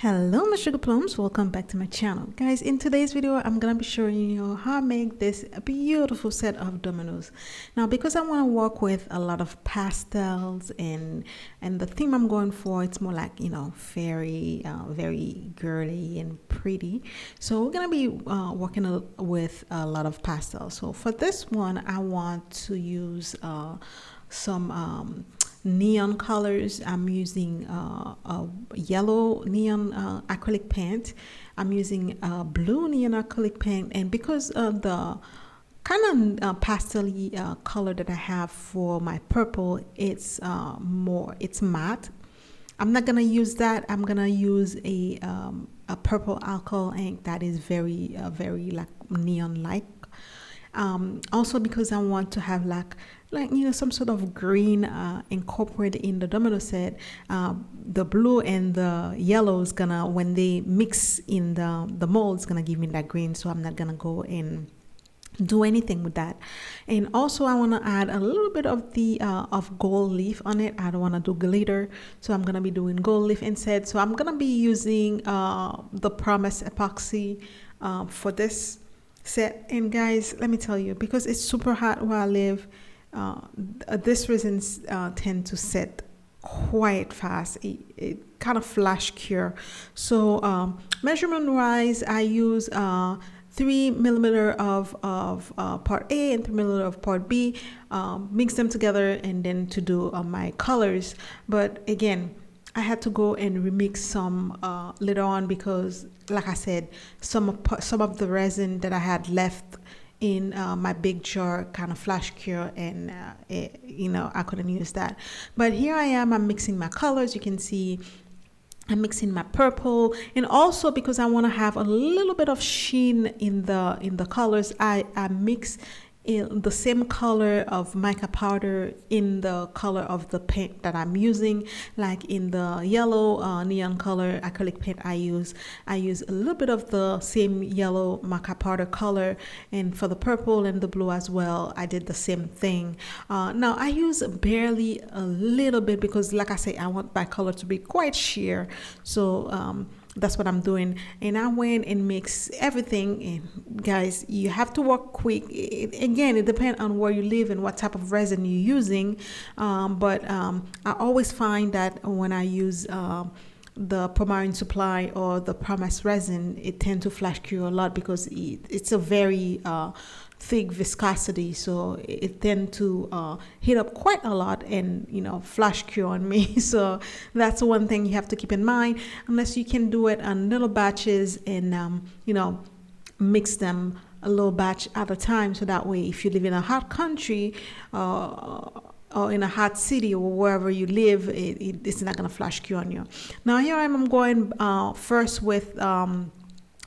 Hello my sugar plums, welcome back to my channel. Guys, in today's video I'm gonna be showing you how I make this beautiful set of dominoes. Now because I want to work with a lot of pastels and the theme I'm going for, it's more like, fairy, very girly and pretty. So we're gonna be working with a lot of pastels. So for this one I want to use some neon colors. I'm using a yellow neon acrylic paint. I'm using blue neon acrylic paint, and because the kind of pastel-y color that I have for my purple, it's matte. I'm not gonna use that. I'm gonna use a purple alcohol ink that is very like neon like. Also because I want to have like some sort of green incorporated in the domino set. The blue and the yellow is gonna, when they mix in the mold, it's gonna give me that green, so I'm not gonna go and do anything with that. And also I want to add a little bit of the of gold leaf on it. I don't want to do glitter, so I'm gonna be doing gold leaf instead. So I'm gonna be using the Promise epoxy for this set. And guys, let me tell you, because it's super hot where I live, this resins tend to set quite fast. It kind of flash cure. So measurement wise, I use 3mm of part A and 3mm of part B, mix them together and then to do my colors. But again, I had to go and remix some later on because, like I said, some of the resin that I had left in my big jar kind of flash cure, and I couldn't use that. But here I am, I'm mixing my colors. You can see I'm mixing my purple, and also because I want to have a little bit of sheen in the colors, I mix in the same color of mica powder in the color of the paint that I'm using. Like in the yellow neon color acrylic paint I use a little bit of the same yellow mica powder color, and for the purple and the blue as well I did the same thing. Now I use barely a little bit because, like I say, I want my color to be quite sheer. So that's what I'm doing, and I went and mixed everything. And guys, you have to work quick. Again, it depends on where you live and what type of resin you're using, but I always find that when I use the Promare Supply or the Promise resin, it tends to flash cure a lot because it's a very thick viscosity, so it tends to heat up quite a lot and flash cure on me. So that's one thing you have to keep in mind, unless you can do it on little batches and mix them a little batch at a time, so that way if you live in a hot country or in a hot city or wherever you live, it's not gonna flash cure on you. Now here I'm going first with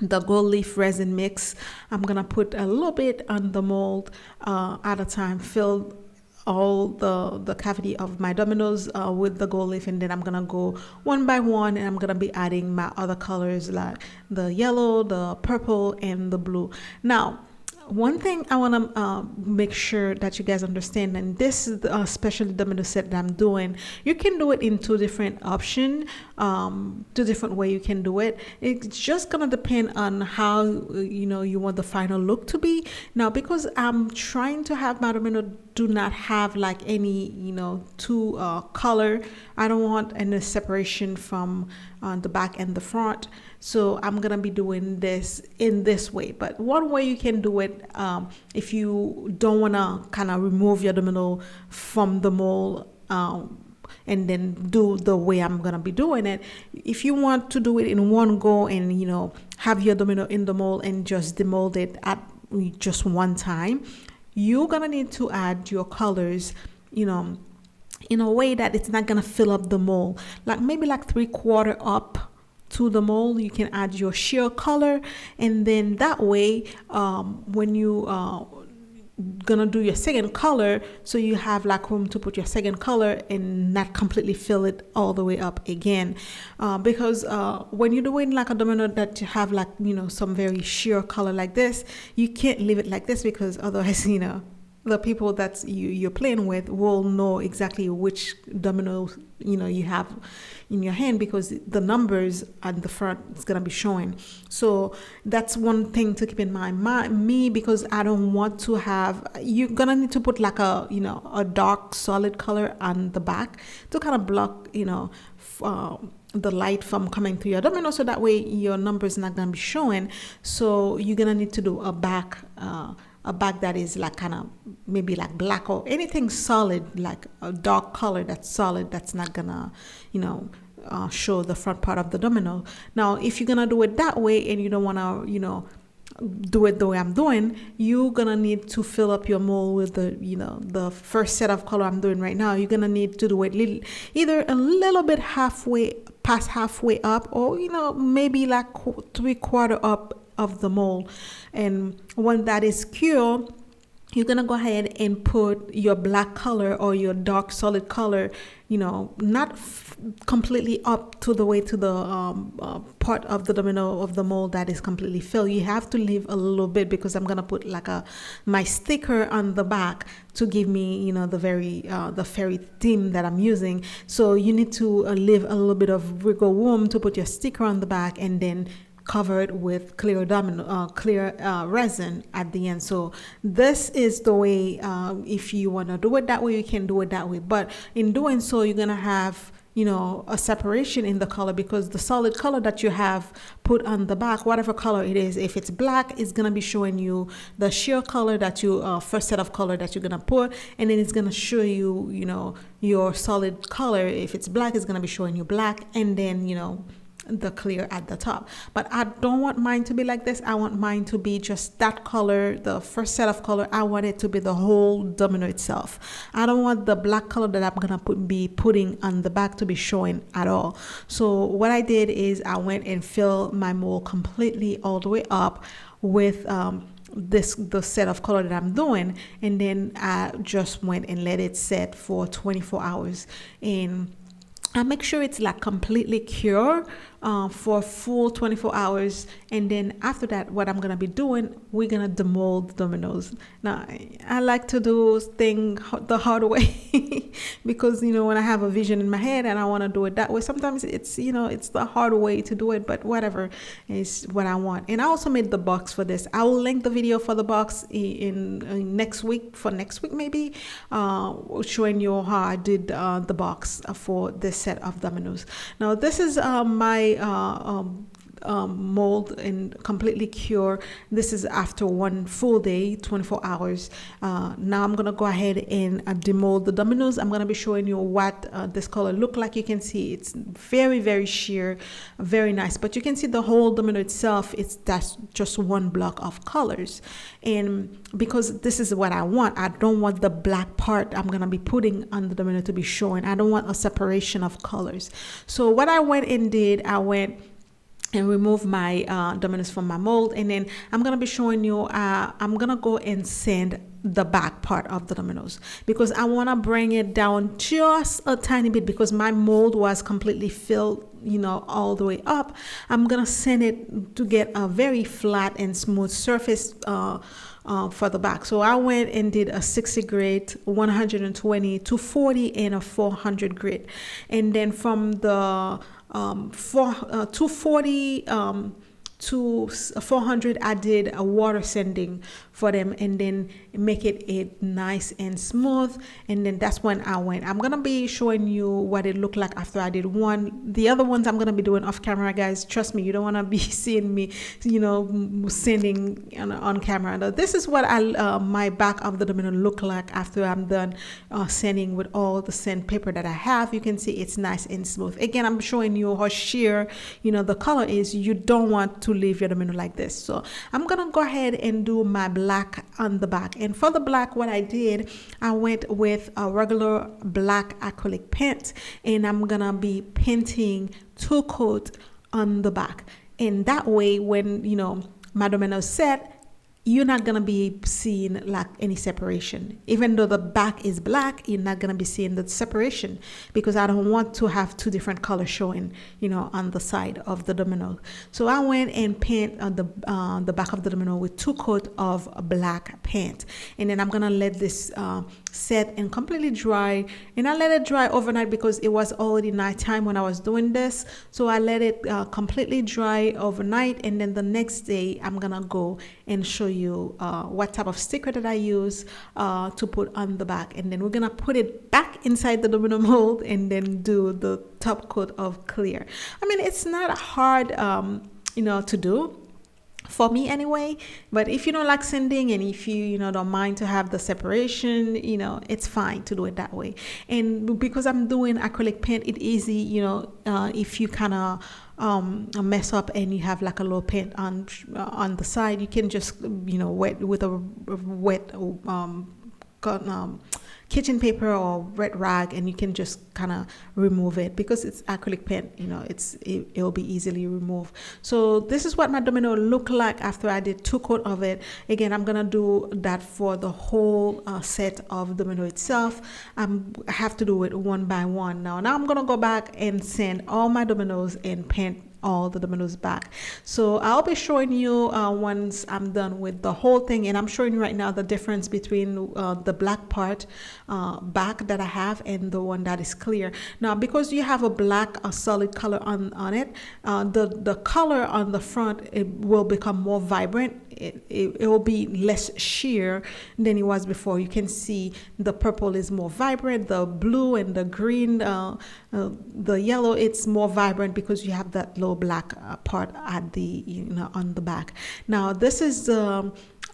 the gold leaf resin mix. I'm gonna put a little bit on the mold at a time, fill all the cavity of my dominoes with the gold leaf, and then I'm gonna go one by one, and I'm gonna be adding my other colors like the yellow, the purple, and the blue. Now one thing I want to make sure that you guys understand, and this is the special domino set that I'm doing, you can do it in two different options, two different ways you can do it. It's just gonna depend on how you want the final look to be. Now because I'm trying to have my domino do not have like any two color, I don't want any separation from the back and the front, so I'm gonna be doing this in this way. But one way you can do it, if you don't want to kind of remove your domino from the mold and then do the way I'm gonna be doing it, if you want to do it in one go and have your domino in the mold and just demold it at just one time, you're gonna need to add your colors in a way that it's not gonna fill up the mold. Like maybe like 3/4 up to the mold, you can add your sheer color, and then that way when you gonna do your second color, so you have like room to put your second color and not completely fill it all the way up again, because when you're doing like a domino that you have like some very sheer color like this, you can't leave it like this because otherwise the people that you're playing with will know exactly which domino you have in your hand, because the numbers at the front is going to be showing. So that's one thing to keep in mind. Me, because I don't want to have, you're gonna need to put like a a dark solid color on the back to kind of block the light from coming through your domino, so that way your numbers not gonna be showing. So you're gonna need to do a back that is like kind of maybe like black or anything solid, like a dark color that's solid, that's not gonna show the front part of the domino. Now if you're gonna do it that way and you don't want to do it the way I'm doing, you're gonna need to fill up your mold with the first set of color I'm doing right now. You're gonna need to do it either a little bit past halfway up, or maybe like 3/4 up of the mold. And when that is cured, you're gonna go ahead and put your black color or your dark solid color, not completely up to the way to the part of the domino of the mold that is completely filled. You have to leave a little bit, because I'm gonna put like my sticker on the back to give me the fairy theme that I'm using. So you need to leave a little bit of wiggle room to put your sticker on the back, and then cover it with clear resin at the end. So this is the way, if you want to do it that way, you can do it that way. But in doing so, you're gonna have a separation in the color, because the solid color that you have put on the back, whatever color it is, if it's black, it's gonna be showing you the sheer color that you first set of color that you're gonna put, and then it's gonna show you your solid color. If it's black, it's gonna be showing you black, and then the clear at the top. But I don't want mine to be like this. I want mine to be just that color, the first set of color. I want it to be the whole domino itself. I don't want the black color that I'm gonna be putting on the back to be showing at all. So what I did is I went and filled my mold completely all the way up with the set of color that I'm doing, and then I just went and let it set for 24 hours. And I make sure it's like completely cured for full 24 hours. And then after that, what I'm gonna be doing, we're gonna demold dominoes. Now I like to do things the hard way because when I have a vision in my head and I want to do it that way, sometimes it's it's the hard way to do it, but whatever is what I want. And I also made the box for this. I will link the video for the box in next week maybe, showing you how I did the box for this set of dominoes. Now this is my mold and completely cure. This is after one full day, 24 hours. Now I'm gonna go ahead and demold the dominoes. I'm gonna be showing you what this color look like. You can see it's very, very sheer, very nice, but you can see the whole domino itself, that's just one block of colors. And because this is what I want, I don't want the black part I'm gonna be putting on the domino to be showing. I don't want a separation of colors. So what I went and did, I went and remove my dominoes from my mold, and then I'm gonna be showing you I'm gonna go and sand the back part of the dominoes, because I want to bring it down just a tiny bit, because my mold was completely filled all the way up. I'm gonna sand it to get a very flat and smooth surface for the back. So I went and did a 60 grit, 120, 240, and a 400 grit, and then from the 240 to 400, I did a water sanding for them, and then make it nice and smooth. And then that's when I'm gonna be showing you what it looked like after I did one. The other ones I'm gonna be doing off camera, guys. Trust me, you don't want to be seeing me sanding on camera. Now, this is what my back of the domino look like after I'm done sanding with all the sandpaper that I have. You can see it's nice and smooth. Again, I'm showing you how sheer the color is. You don't want to leave your domino like this. So I'm gonna go ahead and do my black on the back. And for the black, what I did, I went with a regular black acrylic paint, and I'm gonna be painting 2 coats on the back. And that way, when my domino set, you're not gonna be seeing like any separation. Even though the back is black, you're not gonna be seeing the separation because I don't want to have two different colors showing, on the side of the domino. So I went and paint the back of the domino with 2 coats of black paint, and then I'm gonna let this set and completely dry. And I let it dry overnight because it was already nighttime when I was doing this. So I let it completely dry overnight, and then the next day I'm gonna go and show you what type of sticker that I use to put on the back, and then we're gonna put it back inside the domino mold and then do the top coat of clear. I mean, it's not hard to do, for me anyway, but if you don't like sanding and if you don't mind to have the separation, it's fine to do it that way. And because I'm doing acrylic paint, it's easy, if you kind of mess up and you have like a little paint on the side, you can just wet with a wet kitchen paper or red rag, and you can just kind of remove it because it's acrylic paint. It'll be easily removed. So this is what my domino looked like after I did 2 coats of it. Again, I'm gonna do that for the whole set of domino itself. I have to do it one by one now. I'm gonna go back and sand all my dominoes and paint all the dominoes back. So I'll be showing you once I'm done with the whole thing, and I'm showing you right now the difference between the black part back that I have and the one that is clear. Now because you have a black solid color on it, the color on the front, it will become more vibrant. It will be less sheer than it was before. You can see the purple is more vibrant, the blue and the green, the yellow, it's more vibrant because you have that low black part at the on the back. Now this is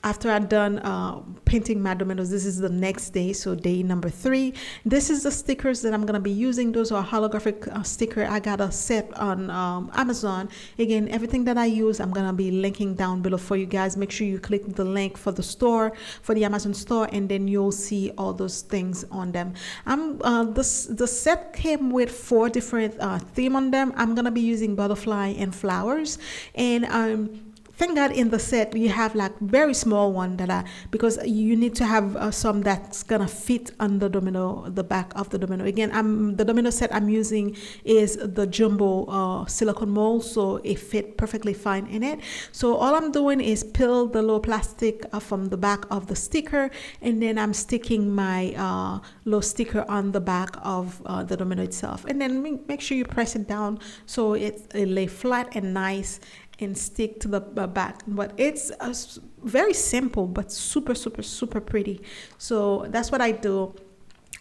after I'm done painting my dominoes. This is the next day, so day number 3. This is the stickers that I'm gonna be using. Those are holographic sticker. I got a set on Amazon. Again, everything that I use, I'm gonna be linking down below for you guys. Make sure you click the link for the store, for the Amazon store, and then you'll see all those things on them. The set came with 4 different theme on them. I'm gonna be using butterfly and flowers, and thank God in the set you have like very small one because you need to have some that's gonna fit on the domino, the back of the domino. Again, the domino set I'm using is the jumbo silicone mold, so it fit perfectly fine in it. So all I'm doing is peel the little plastic from the back of the sticker, and then I'm sticking my little sticker on the back of the domino itself, and then make sure you press it down so it lay flat and nice and stick to the back. But it's very simple but super pretty. So that's what I do.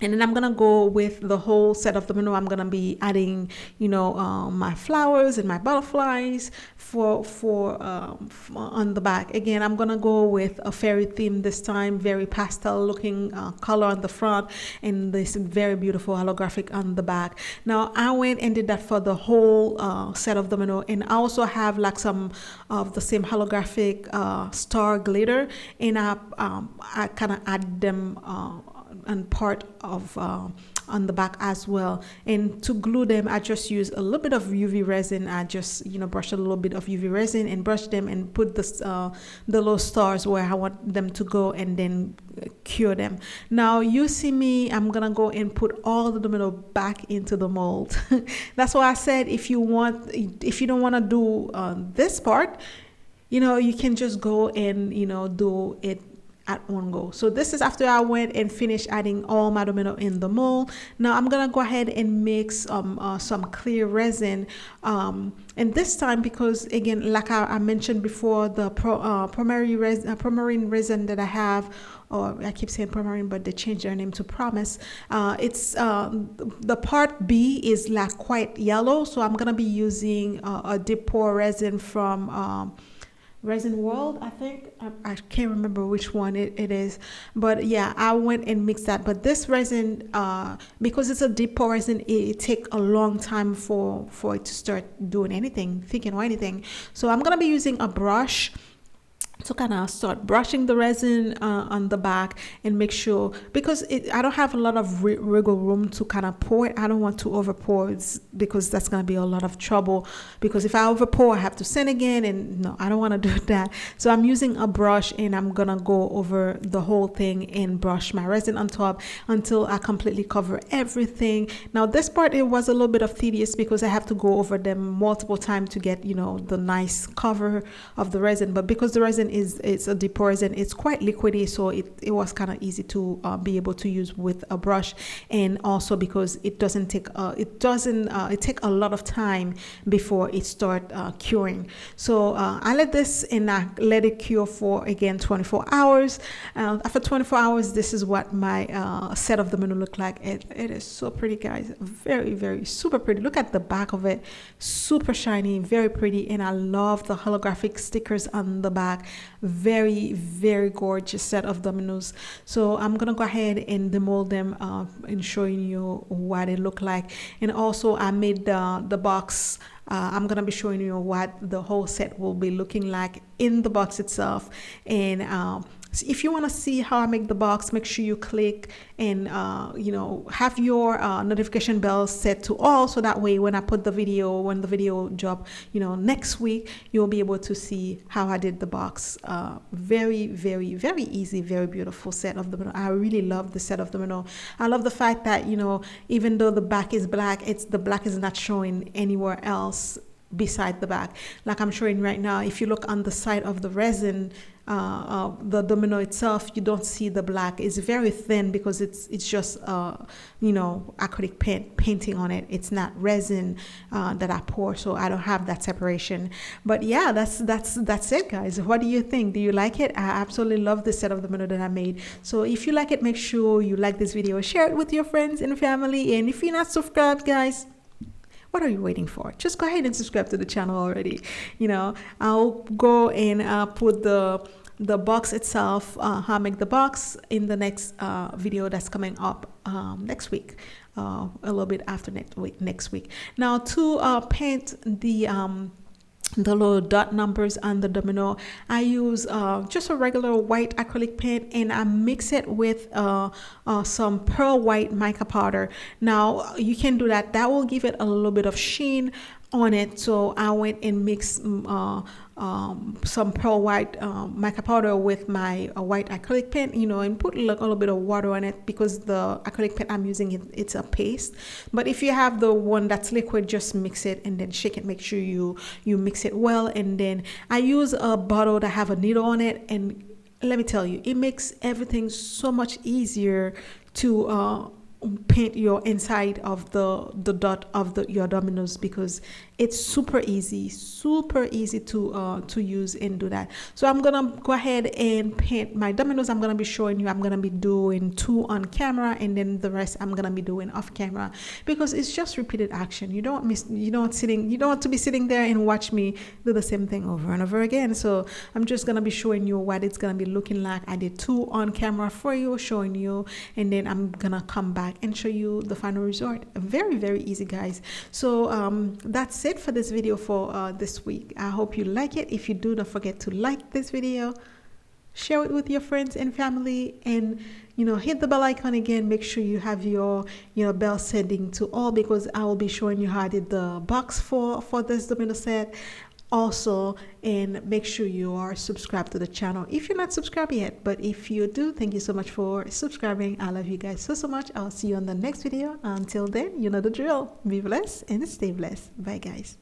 And then I'm gonna go with the whole set of domino. I'm gonna be adding, my flowers and my butterflies for on the back. Again, I'm gonna go with a fairy theme this time, very pastel looking color on the front, and this very beautiful holographic on the back. Now I went and did that for the whole set of domino, and I also have like some of the same holographic star glitter, and I kind of add them and part of on the back as well. And to glue them, I just use a little bit of UV resin. I just brush a little bit of UV resin and brush them and put the little stars where I want them to go, and then cure them. Now you see me, I'm gonna go and put all the domino back into the mold. That's why I said if you don't want to do this part, you can just go and do it at one go. So this is after I went and finished adding all my domino in the mold. Now I'm gonna go ahead and mix some clear resin, and this time, because again, like I mentioned before, the Promarine resin that I have, or I keep saying Promarine, but they changed their name to Promise. It's the part B is like quite yellow, so I'm gonna be using a deep pour resin from Resin World, I think. I can't remember which one it is, but yeah, I went and mixed that. But this resin, because it's a deep pour resin, it takes a long time for it to start doing anything, thinking or anything. So I'm gonna be using a brush to kind of start brushing the resin on the back and make sure, because I don't have a lot of wiggle room to kind of pour it. I don't want to over pour because that's going to be a lot of trouble, because if I over pour I have to sand again, and no, I don't want to do that. So I'm using a brush and I'm gonna go over the whole thing and brush my resin on top until I completely cover everything. Now this part, it was a little bit of tedious because I have to go over them multiple times to get, you know, the nice cover of the resin. But because the resin it's a deep resin, it's quite liquidy, so it was kind of easy to be able to use with a brush. And also because it doesn't take it take a lot of time before it start curing. So I let this and I let it cure for again 24 hours. After 24 hours, this is what my set of the Domino look like. It is so pretty, guys. Very, very super pretty. Look at the back of it, super shiny, very pretty. And I love the holographic stickers on the back. Very, very gorgeous set of Dominoes. So I'm gonna go ahead and demold them and showing you what it look like. And also I made the box. I'm gonna be showing you what the whole set will be looking like in the box itself. And so if you want to see how I make the box, make sure you click and you know, have your notification bell set to all, so that way when I put the video, when the video drop, you know, next week, you'll be able to see how I did the box. Very, very, very easy, very beautiful set of Domino. I really love the set of Domino. I love the fact that, you know, even though the back is black, the black is not showing anywhere else beside the back. Like I'm showing right now, if you look on the side of the resin, the Domino itself, you don't see the black. It's very thin because it's just you know, acrylic painting on it. It's not resin that I pour, so I don't have that separation. But yeah, that's it, guys. What do you think? Do you like it? I absolutely love the set of Domino that I made. So if you like it, make sure you like this video, share it with your friends and family, and if you're not subscribed, guys, what are you waiting for? Just go ahead and subscribe to the channel already. You know, I'll go and put the box itself, how I make the box, in the next video that's coming up next week, a little bit after next week. Now to paint the little dot numbers on the Domino, I use just a regular white acrylic paint, and I mix it with some pearl white mica powder. Now you can do that, that will give it a little bit of sheen on it. So I went and mixed some pearl white mica powder with my white acrylic paint, you know, and put like a little bit of water on it, because the acrylic paint I'm using, it's a paste. But if you have the one that's liquid, just mix it and then shake it. Make sure you mix it well. And then I use a bottle that have a needle on it, and let me tell you, it makes everything so much easier to paint your inside of the dot of your Dominoes, because it's super easy to use and do that. So I'm gonna go ahead and paint my Dominoes. I'm gonna be showing you, I'm gonna be doing 2 on camera, and then the rest I'm gonna be doing off camera, because it's just repeated action. You don't want to be sitting there and watch me do the same thing over and over again. So I'm just gonna be showing you what it's gonna be looking like. I did 2 on camera for you, showing you, and then I'm gonna come back and show you the final result. Very, very easy, guys. So that's it for this video for this week. I hope you like it. If you do, don't forget to like this video, share it with your friends and family, and you know, hit the bell icon again. Make sure you have your bell setting to all, because I will be showing you how I did the box for this Domino set also. And make sure you are subscribed to the channel if you're not subscribed yet. But if you do, thank you so much for subscribing. I love you guys so much. I'll see you on the next video. Until then, you know the drill. Be blessed and stay blessed. Bye, guys.